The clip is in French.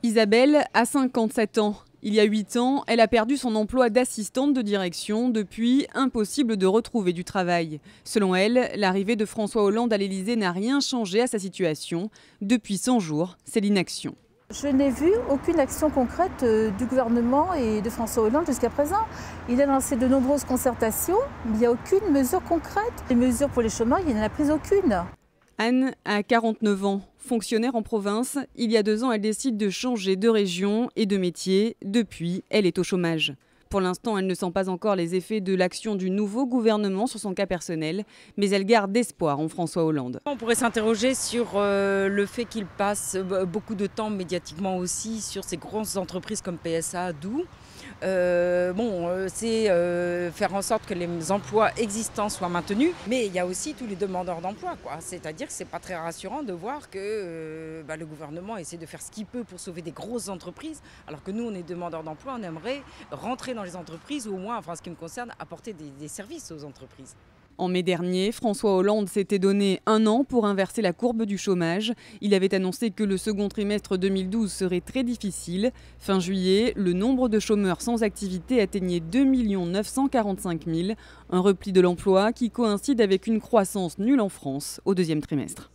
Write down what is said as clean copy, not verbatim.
Isabelle a 57 ans. Il y a 8 ans, elle a perdu son emploi d'assistante de direction. Depuis, impossible de retrouver du travail. Selon elle, l'arrivée de François Hollande à l'Élysée n'a rien changé à sa situation. Depuis 100 jours, c'est l'inaction. Je n'ai vu aucune action concrète du gouvernement et de François Hollande jusqu'à présent. Il a lancé de nombreuses concertations, mais il n'y a aucune mesure concrète. Les mesures pour les chômeurs, il n'en a pris aucune. Anne a 49 ans, fonctionnaire en province. Il y a 2 ans, elle décide de changer de région et de métier. Depuis, elle est au chômage. Pour l'instant, elle ne sent pas encore les effets de l'action du nouveau gouvernement sur son cas personnel, mais elle garde espoir en François Hollande. On pourrait s'interroger sur le fait qu'il passe beaucoup de temps médiatiquement aussi sur ces grosses entreprises comme PSA, Doux. C'est faire en sorte que les emplois existants soient maintenus, mais il y a aussi tous les demandeurs d'emploi, c'est-à-dire que c'est pas très rassurant de voir que le gouvernement essaie de faire ce qu'il peut pour sauver des grosses entreprises, alors que nous on est demandeurs d'emploi, on aimerait rentrer dans les entreprises ou au moins, ce qui me concerne, apporter des services aux entreprises. En mai dernier, François Hollande s'était donné 1 an pour inverser la courbe du chômage. Il avait annoncé que le second trimestre 2012 serait très difficile. Fin juillet, le nombre de chômeurs sans activité atteignait 2 945 000, un repli de l'emploi qui coïncide avec une croissance nulle en France au 2e trimestre.